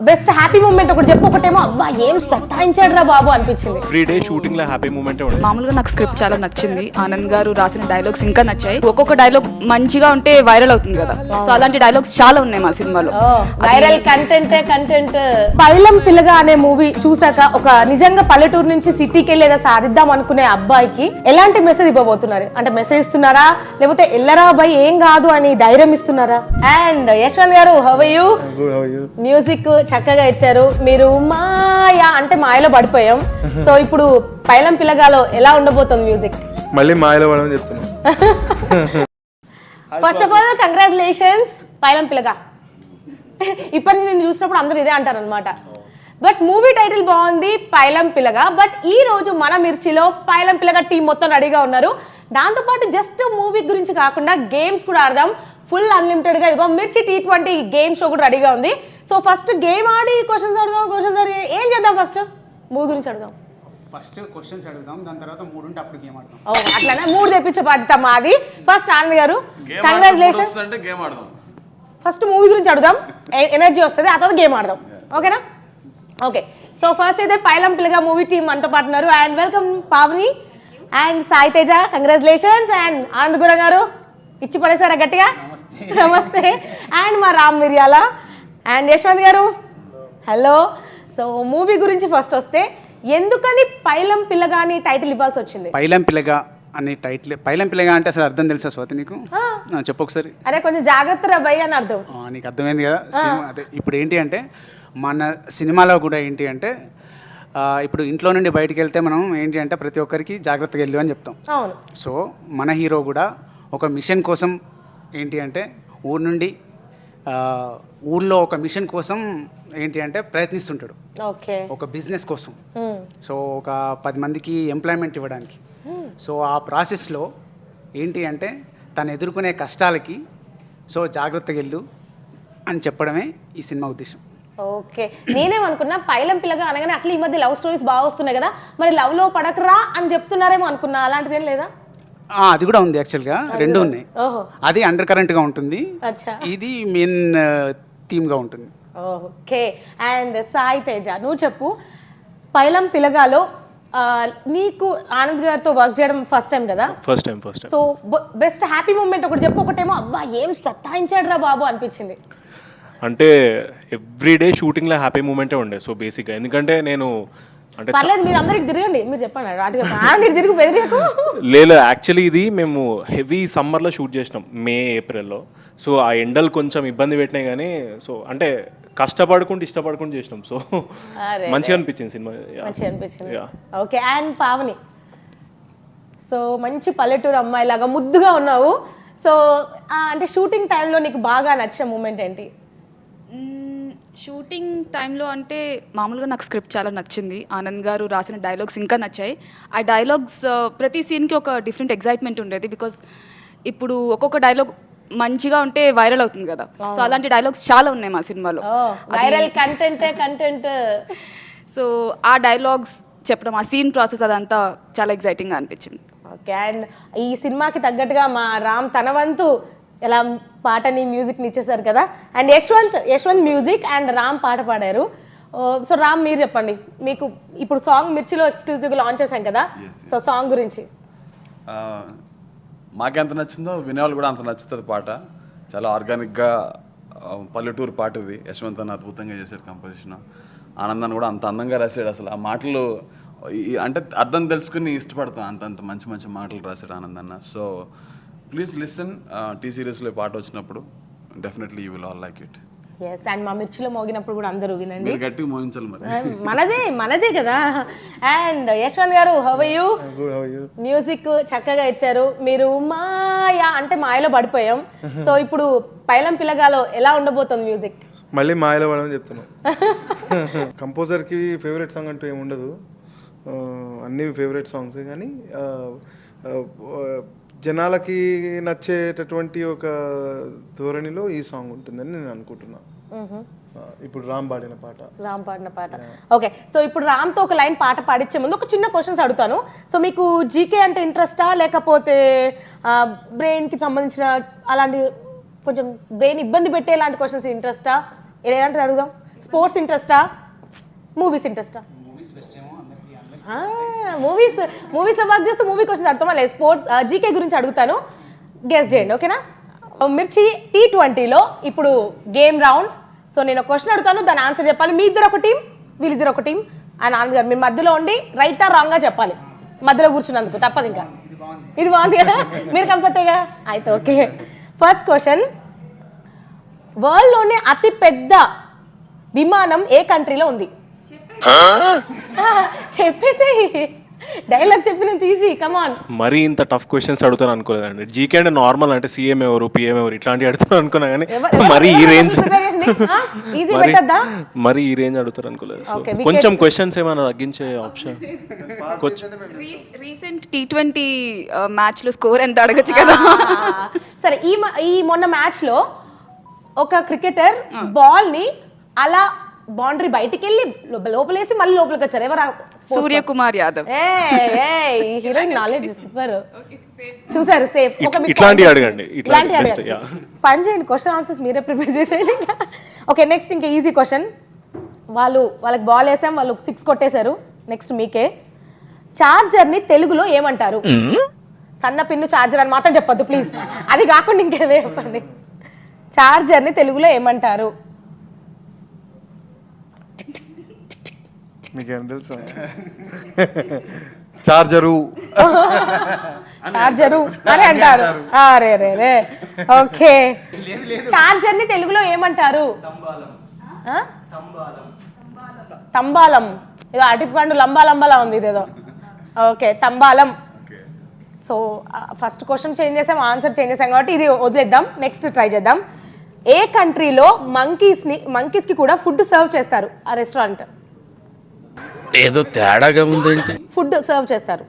Best happy moment ఒకటి చెప్పు, ఒకటేమో అబ్బా ఏం సతాయించాడు రా బాబు అనిపించింది. ఎవ్రీ డే షూటింగ్ లో హ్యాపీ మూమెంటే ఉంటుంది. మామూలుగా నాకు స్క్రిప్ట్ చాలా నచ్చింది, ఆనంద్ గారు రాసిన డైలాగ్స్ ఇంకా నచ్చాయి. ఒక్కొక్క డైలాగ్ మంచిగా ఉంటే వైరల్ అవుతుంది కదా, సో అలాంటి డైలాగ్స్ చాలా ఉన్నాయి మా సినిమాలో. Viral content. పైలం పిల్లగా అనే మూవీ చూసాక ఒక నిజంగా పల్లెటూరు నుంచి సిటీకి వెళ్ళి ఏదో సాధిద్దాం అనుకునే అబ్బాయికి ఎలాంటి మెసేజ్ ఇవ్వబోతున్నారు? అంటే మెసేజ్ ఇస్తున్నారా, లేకపోతే ఎల్లరా అబ్బాయి ఏం కాదు అని ధైర్యం ఇస్తున్నారా? అండ్ యశ్వంత్ గారు, హౌ ఆర్ యు? మ్యూజిక్ చక్కగా ఇచ్చారు. మీరు మాయా అంటే మాయలో పడిపోయాం. సో ఇప్పుడు పైలం పిల్లగాలో ఎలా ఉండబోతుంది మ్యూజిక్? మళ్ళీ మాయలో పడమని చెప్తున్నాం. ఫస్ట్ ఆఫ్ ఆల్ కంగ్రాచులేషన్స్ పైలం పిల్లగా. ఇప్పటి నుంచి నేను చూసినప్పుడు అందరూ ఇదే అంటారు అనమాట. బట్ మూవీ టైటిల్ బాగుంది, పైలం పిల్లగా. బట్ ఈ రోజు మన మిర్చిలో పైలం పిల్లగా టీం మొత్తం రెడీగా ఉన్నారు. దాంతోపాటు జస్ట్ మూవీ గురించి కాకుండా గేమ్స్ కూడా ఆడదాం ఫుల్ అన్లిమిటెడ్ గా. ఇదిగో మిర్చి T20 గేమ్ షో కూడా రెడీగా ఉంది. సో ఫస్ట్ గేమ్ ఆడి క్వశ్చన్స్ అడిగి ఏం చేద్దాం? ఫస్ట్ మూవీ గురించి అడుగుదాం. ఫస్ట్ క్వశ్చన్స్ అడుగుదాం, దాని తర్వాత 3 ఉంటే అప్పుడు గేమ్ ఆడదాం. అట్లానే 3 తెప్పించే బాధ్యత మాది. ఫస్ట్ ఆనంద్ గారు, కంగ్రాచులేషన్స్. ఫస్ట్ మూవీ గురించి అడుగుదాం, ఎనర్జీ వస్తుంది. ఆ తర్వాత గేమ్ ఆడదాం, ఓకేనా? ఓకే. సో ఫస్ట్ అయితే పైలం పిల్లగా మూవీ టీం మనతో పాటు ఉన్నారు. And welcome Pavani and Sai Teja, congratulations. And Anand గుర గారు ఇచ్చి పడేసారా గట్టిగా? నమస్తే. అండ్ మా రామ్ మిర్యాల అండ్ యశ్వంత్ గారు, హలో. సో మూవీ గురించి ఫస్ట్ వస్తే ఎందుకని పైలం పిల్లగా అని టైటిల్ ఇవ్వాల్సి వచ్చింది? పైలం పిల్లగా అనే టైటిల్. పైలం పిల్లగా అంటే అసలు అర్థం తెలుసా స్వాతి నీకు? చెప్పు ఒకసారి. అరే కొంచెం జాగ్రత్త రా భయ్ అని అర్థం. నీకు అర్థమైంది కదా? అదే ఇప్పుడు ఏంటి అంటే మన సినిమాలో కూడా ఏంటి అంటే ఇప్పుడు ఇంట్లో నుండి బయటికి వెళ్తే మనం ఏంటి అంటే ప్రతి ఒక్కరికి జాగ్రత్తగా వెళ్ళు అని చెప్తాం. అవును. సో మన హీరో కూడా ఒక మిషన్ కోసం ఏంటి అంటే ఊరు నుండి ఊళ్ళో ఒక మిషన్ కోసం ఏంటి అంటే ప్రయత్నిస్తుంటాడు, ఒక బిజినెస్ కోసం. సో ఒక 10 మందికి ఎంప్లాయ్మెంట్ ఇవ్వడానికి. సో ఆ ప్రాసెస్లో ఏంటి అంటే తను ఎదుర్కొనే కష్టాలకి సో జాగ్రత్తగా వెళ్ళు అని చెప్పడమే ఈ సినిమా ఉద్దేశం. ఓకే. నేనేమనుకున్నా పైలం పిల్లగా అనగానే అసలు ఈ మధ్య లవ్ స్టోరీస్ బాగా వస్తున్నాయి కదా, మరి లవ్ లో పడకరా అని చెప్తున్నారేమో అనుకున్నా. అలాంటిదేం లేదా? అది కూడా ఉంది, యాక్చువల్గా 2 ఉన్నాయి. అది అండర్ కరెంట్ గా ఉంటుంది, ఇది మెయిన్ థీమ్ గా ఉంటుంది. ఓకే. అండ్ సాయి తేజ, నువ్వు చెప్పు, పైలం పిల్లగాలో నీకు ఆనంద్ గారితో వర్క్ చేయడం ఫస్ట్ టైం కదా? First time. So best happy moment ఒకటి చెప్పు, ఒకటేమో అబ్బా ఏం సతాయించాడు రా బాబు అనిపించింది. అంటే ఎవ్రీ డే షూటింగ్ లో హ్యాపీ మూమెంటే ఉండే. సో బేసిక్గా ఎందుకంటే నేను అంటే పర్లేదు మీరు అందరికి తిరగండి, మీరు చెప్పండి. తిరుగు బెదిరియకు. లేదు, యాక్చువల్లీ ఇది మేము హెవీ సమ్మర్లో షూట్ చేసినాం, మే ఏప్రిల్లో. సో ఆ ఎండలు కొంచెం ఇబ్బంది పెట్టినాయి కానీ సో అంటే ఇష్టపడుకుంటూ చేసినాం. సో మంచిగా అనిపించింది cinema. Okay. And Pavani, so మంచి పల్లెటూరు అమ్మాయి లాగా ముద్దుగా ఉన్నావు. సో అంటే షూటింగ్ టైంలో నీకు బాగా నచ్చిన మూమెంట్ ఏంటి? షూటింగ్ టైంలో అంటే మామూలుగా నాకు స్క్రిప్ట్ చాలా నచ్చింది, ఆనంద్ గారు రాసిన డైలాగ్స్ ఇంకా నచ్చాయి. ఆ డైలాగ్స్ ప్రతి సీన్కి ఒక డిఫరెంట్ ఎగ్జైట్మెంట్ ఉండేది, బికాస్ ఇప్పుడు ఒక్కొక్క డైలాగ్ మంచిగా ఉంటే వైరల్ అవుతుంది కదా, సో అలాంటి డైలాగ్స్ చాలా ఉన్నాయి మా సినిమాలో. Viral content. సో ఆ డైలాగ్స్ చెప్పడం, ఆ సీన్ ప్రాసెస్ అదంతా చాలా ఎగ్జైటింగ్గా అనిపించింది. ఓకే. అండ్ ఈ సినిమాకి తగ్గట్టుగా మా రామ్ తన వంతు ఎలా పాటని మ్యూజిక్ని ఇచ్చేసారు కదా. And Yashwant music and Ram పాట పాడారు. సో రామ్ మీరు చెప్పండి, మీకు ఇప్పుడు సాంగ్ మిర్చిలో ఎక్స్క్లూజివ్గా లాంచ్ చేశాం కదా, సో సాంగ్ గురించి. మాకెంత నచ్చిందో వినేవాళ్ళు కూడా అంత నచ్చుతుంది పాట. చాలా ఆర్గానిక్గా పల్లెటూరు పాట ఇది. యశ్వంత్ అన్న అద్భుతంగా చేశాడు కంపోజిషన్. ఆనందాన్ని కూడా అంత అందంగా రాశాడు. అసలు ఆ మాటలు అంటే అర్థం తెలుసుకుని ఇష్టపడతాం, అంత మంచి మాటలు రాశాడు ఆనందన్న. So please listen. టీ సిరీస్లో పాట వచ్చినప్పుడు definitely you will all like it. Yes. And మా మిర్చిలో మోగినప్పుడు కూడా అందరూ వినండి. గట్టిగా మోగించాలి మరి, మనదే కదా. అండ్ యశ్వంత్ గారు, హౌ ఆర్ యు? మ్యూజిక్ చక్కగా ఇచ్చారు. మీరు మాయా అంటే మాయలో పడిపోయాం. సో ఇప్పుడు పైలం పిల్లగాలో ఎలా ఉండబోతుంది మ్యూజిక్? మళ్ళీ మాయలో పడమని చెప్తున్నాం. కంపోజర్కి ఫేవరెట్ సాంగ్ అంటూ ఏముండదు, అన్ని ఫేవరెట్ సాంగ్సే. కానీ జనాలకి నచ్చేటటువంటి ఒక ధోరణిలో ఈ సాంగ్ ఉంటుందని నేను అనుకుంటున్నా. ఇప్పుడు రామ్ పాడిన పాట. ఓకే. సో ఇప్పుడు రామ్తో ఒక లైన్ పాట పాడించే ముందు ఒక చిన్న క్వశ్చన్స్ అడుగుతాను. సో మీకు జీకే అంటే ఇంట్రెస్టా, లేకపోతే బ్రెయిన్కి సంబంధించిన అలాంటి కొంచెం బ్రెయిన్ ఇబ్బంది పెట్టే లాంటి క్వశ్చన్స్ ఇంట్రెస్టా? ఎలాంటిది అడుగుదాం? స్పోర్ట్స్ ఇంట్రెస్టా, మూవీస్ ఇంట్రెస్టా? మూవీస్లో వర్క్ చేస్తే మూవీ క్వశ్చన్స్ అర్థమా లేదు, స్పోర్ట్స్ జీకే గురించి అడుగుతాను, గెస్ చేయండి ఓకేనా. మిర్చి T20లో ఇప్పుడు గేమ్ రౌండ్. సో నేను క్వశ్చన్ అడుగుతాను, దాని ఆన్సర్ చెప్పాలి. మీ ఇద్దరు ఒక టీం, వీళ్ళిద్దరు ఒక టీం. అండ్ ఆనంద్ మీ మధ్యలో ఉండి రైటా రాంగ్గా చెప్పాలి, మధ్యలో కూర్చున్నందుకు తప్పదు. ఇంకా ఇది బాగుంది కదా, మీరు కంఫర్టేగా అయితే ఓకే. ఫస్ట్ క్వశ్చన్, వరల్డ్లోనే అతి పెద్ద విమానం ఏ కంట్రీలో ఉంది? చెప్పేసి డైలాగ్ చెప్పినంత ఈజీ, కమాన్. మరీ ఇంత టఫ్ క్వశ్చన్స్ అడుగుతాను అనుకోలేదండి. జీకే అంటే నార్మల్, అంటే సీఎం ఎవరు, పిఎం ఎవరు ఇట్లాంటివి అడుగుతాను అనుకున్నా కానీ మరి ఈ రేంజ్ ఈజీ పెట్టద్దా? మరి ఈ రేంజ్ అడుగుతారు అనుకోలేదు. సో కొంచెం క్వశ్చన్స్ ఏమైనా తగ్గించే ఆప్షన్. రీసెంట్ T20 మ్యాచ్లో స్కోర్ ఎంత అడగచ్చు కదా. సరే, ఈ మొన్న మ్యాచ్ లో ఒక క్రికెటర్ బాల్ ని అలా బౌండరీ బయటికి వెళ్ళి లోపలేసి మళ్ళీ లోపలికి వచ్చారు. ఎవరు? సూర్యకుమార్ యాదవ్. ఈ హీరోయిన్ నాలెడ్జ్ సూపర్. చూసారు, సేఫ్. ఇట్లాంటివి అడగండి, ఇట్లాంటి పని చేయండి, క్వశ్చన్ ఆన్సర్స్ మీరే ప్రిపేర్ చేసేయండి. ఓకే, నెక్స్ట్ ఇంకా ఈజీ క్వశ్చన్. వాళ్ళకి బాల్ వేసాం, వాళ్ళు 6 కొట్టేశారు. నెక్స్ట్ మీకే. చార్జర్ ని తెలుగులో ఏమంటారు? సన్న పిన్ను చార్జర్ అని మాత్రం చెప్పొద్దు ప్లీజ్, అది కాకుండా ఇంకేవే చెప్పండి. చార్జర్ ని తెలుగులో ఏమంటారు? మీకేం తెలుసు? చార్జరు చార్జరు అని అంటారు. రే రే రే ఓకే, చార్జర్ ని తెలుగులో ఏమంటారు? తంబాలం. ఏదో అటిపండు లంబాలా ఉంది ఇదేదో. ఓకే, తంబాలం. సో ఫస్ట్ క్వశ్చన్ చేంజ్ చేసాం, ఆన్సర్ చేంజ్ చేసాం కాబట్టి ఇది వదిలేద్దాం. నెక్స్ట్ ట్రై చేద్దాం. ఏ కంట్రీలో మంకీస్ కి కూడా ఫుడ్ సర్వ్ చేస్తారు? ఆ రెస్టారెంట్ ఏదో తేడాగా ఉందండి. ఫుడ్ సర్వ్ చేస్తారు.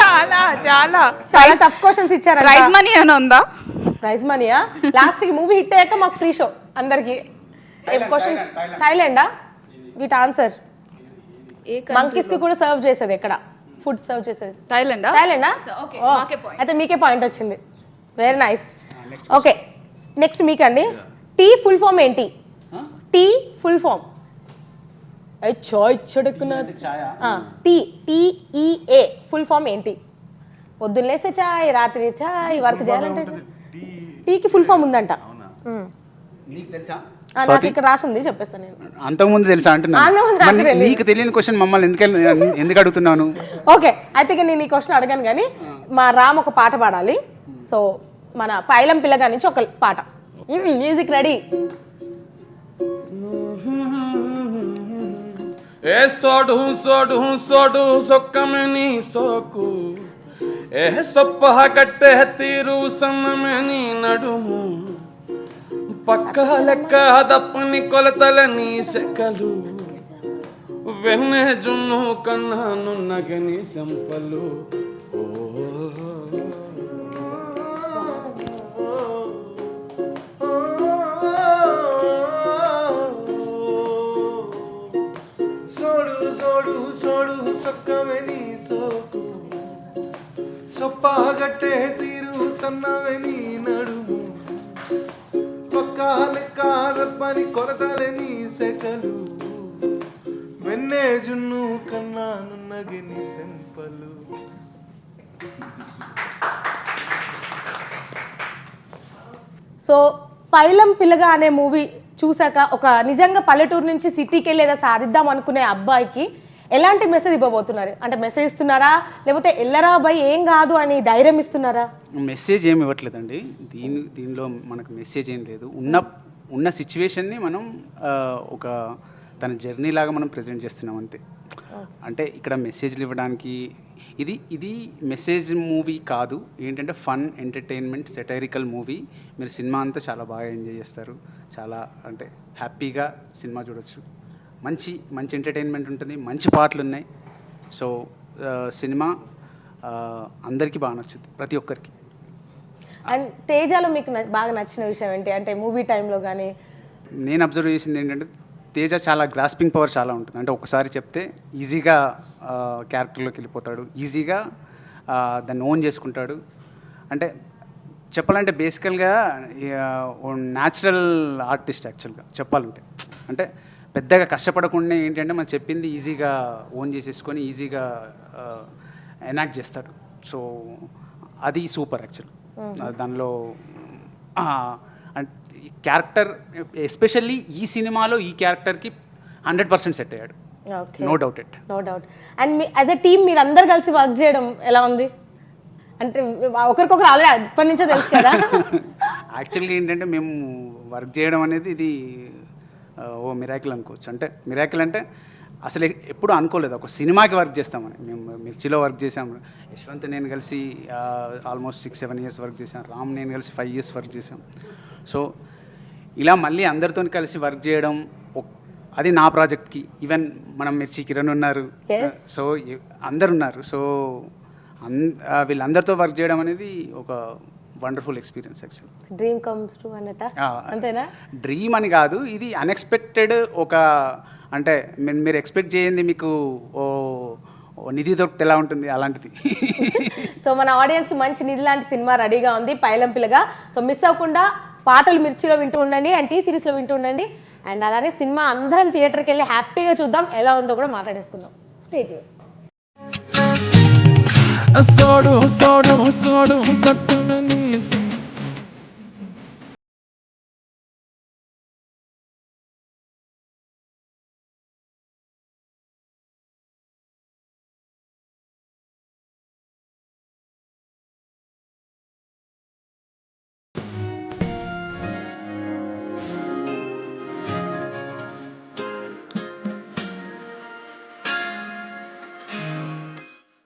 చాలా చాలా చాలా టఫ్ క్వశ్చన్స్ ఇచ్చారు. ప్రైజ్ మనీ ఏమైనా ఉందా? ప్రైజ్ మనీయా? లాస్ట్ కి మూవీ హిట్ అయ్యాక మాకు ఫ్రీ షో అందరికి. క్వశ్చన్స్ థాయిలాండా? వీటి ఆన్సర్. మంకీస్ కి కూడా సర్వ్ చేసేది ఎక్కడ? ఫుడ్ సర్వ్ చేసేది థాయిలాండా? అయితే మీకే పాయింట్ వచ్చింది. Very nice. ఓకే, నెక్స్ట్ మీకండి. టీ ఫుల్ ఫామ్ ఏంటి? Tea full form TEA full form ఏంటి? పొద్దున్న లేస్తే చాయ్, రాత్రి చాయ్, వర్క్ చేయాలంటే టీకి ఫుల్ ఫామ్ ఉందంట. నీకు తెలుసా? నాకు ఇక్కడ రాసి ఉంది, చెప్పేస్తాను నేను. అంతకుముందు తెలుసా అంటున్నాను. నీకు తెలియని క్వశ్చన్ మమ్మల్ని ఎందుకు అడుగుతున్నాను? ఓకే, అయితే నేను ఈ క్వశ్చన్ అడగాను కానీ మా రామ్ ఒక పాట పాడాలి. సో మన పైలం పిల్లగా నుంచి ఒక పాట. Music ready. ఏ సోడు సోడు సోడు సొక్కమని సోకు ఏ సొప్పహ కట్టె తీరు సన్నమని నడుము పక్క లెక్క దప్పని కొలతలని సెకలు వెన్నె జున్ను కన్నా నున్నగని సంపలు. సొక్కమని సోకు సొప్పగట్టే తీరు సన్నవని నడుము పక్క లెక్క రప్పని కొరతలని సెకలు వెన్నె జున్ను కన్నా నున్నగిని సెంపలు. సో పైలం పిల్లగా అనే మూవీ చూసాక ఒక నిజంగా పల్లెటూరు నుంచి సిటీకి వెళ్ళి ఏదో సాధిద్దాం అనుకునే అబ్బాయికి ఎలాంటి మెసేజ్ ఇవ్వబోతున్నారు? అంటే మెసేజ్ ఇస్తున్నారా, లేకపోతే ఎల్లరా అబ్బాయి ఏం కాదు అని ధైర్యం ఇస్తున్నారా? మెసేజ్ ఏమి ఇవ్వట్లేదండి. దీనిలో మనకు మెసేజ్ ఏం లేదు. ఉన్న సిచ్యువేషన్ని మనం ఒక తన జర్నీ లాగా మనం ప్రజెంట్ చేస్తున్నాం అంతే. అంటే ఇక్కడ మెసేజ్లు ఇవ్వడానికి ఇది మెసేజ్ మూవీ కాదు. ఏంటంటే ఫన్, ఎంటర్టైన్మెంట్, సెటైరికల్ మూవీ. మీరు సినిమా అంతా చాలా బాగా ఎంజాయ్ చేస్తారు. చాలా అంటే హ్యాపీగా సినిమా చూడొచ్చు. మంచి ఎంటర్టైన్మెంట్ ఉంటుంది, మంచి పాటలు ఉన్నాయి. సో సినిమా అందరికీ బాగా నచ్చుతుంది, ప్రతి ఒక్కరికి. అండ్ తేజాలో మీకు బాగా నచ్చిన విషయం ఏంటి? అంటే మూవీ టైంలో కానీ నేను అబ్జర్వ్ చేసింది ఏంటంటే తేజ చాలా గ్రాస్పింగ్ పవర్ చాలా ఉంటుంది. అంటే ఒకసారి చెప్తే ఈజీగా క్యారెక్టర్లోకి వెళ్ళిపోతాడు, ఈజీగా దాన్ని ఓన్ చేసుకుంటాడు. అంటే చెప్పాలంటే బేసికల్గా న్యాచురల్ ఆర్టిస్ట్ యాక్చువల్గా చెప్పాలంటే. అంటే పెద్దగా కష్టపడకుండా ఏంటంటే మనం చెప్పింది ఈజీగా ఓన్ చేసేసుకొని ఈజీగా ఎనాక్ట్ చేస్తాడు. సో అది సూపర్ యాక్చువల్. దానిలో ఈ క్యారెక్టర్ ఎస్పెషల్లీ ఈ సినిమాలో ఈ క్యారెక్టర్కి 100% సెట్ అయ్యాడు. No doubt it. No doubt. And as a team మీరు అందరు కలిసి వర్క్ చేయడం ఎలా ఉంది? అంటే ఒకరికొకరు ఆల్రెడీ అప్పటి నుంచే తెలుసు కదా. యాక్చువల్గా ఏంటంటే మేము వర్క్ చేయడం అనేది ఇది ఓ మిరాకిల్ అనుకోవచ్చు. అంటే మిరాకిల్ అంటే అసలు ఎప్పుడు అనుకోలేదు ఒక సినిమాకి వర్క్ చేస్తామని. మేము మిర్చిలో వర్క్ చేసాము. యశ్వంత్ నేను కలిసి ఆల్మోస్ట్ 6-7 ఇయర్స్ వర్క్ చేసాం. రామ్ నేను కలిసి 5 ఇయర్స్ వర్క్ చేసాం. సో ఇలా మళ్ళీ అందరితో కలిసి వర్క్ చేయడం అది నా ప్రాజెక్ట్కి. ఈవెన్ మనం మిర్చి కిరణ్ ఉన్నారు, సో అందరు ఉన్నారు. సో వీళ్ళందరితో వర్క్ చేయడం అనేది ఒక wonderful experience actual. Dream comes true అన్నట్ట, అంతేనా? డ్రీమ్ అని కాదు, ఇది అన్ఎక్స్పెక్టెడ్. ఒక అంటే మీరు ఎక్స్పెక్ట్ చేయండి మీకు ఓ నిధి దొరికితే ఎలా ఉంటుంది అలాంటిది. సో మన ఆడియన్స్కి మంచి నిధి లాంటి సినిమా రెడీగా ఉంది పైలంపిల్లగా. సో మిస్ అవ్వకుండా పాటలు మిర్చిలో వింటూ ఉండండి అండ్ టీ సిరీస్లో వింటూ ఉండండి. అండ్ అలానే సినిమా అందరం థియేటర్కి వెళ్ళి హ్యాపీగా చూద్దాం, ఎలా ఉందో కూడా మాట్లాడేసుకుందాం. Stay tune. సోడు సోడు సోడు సట్టు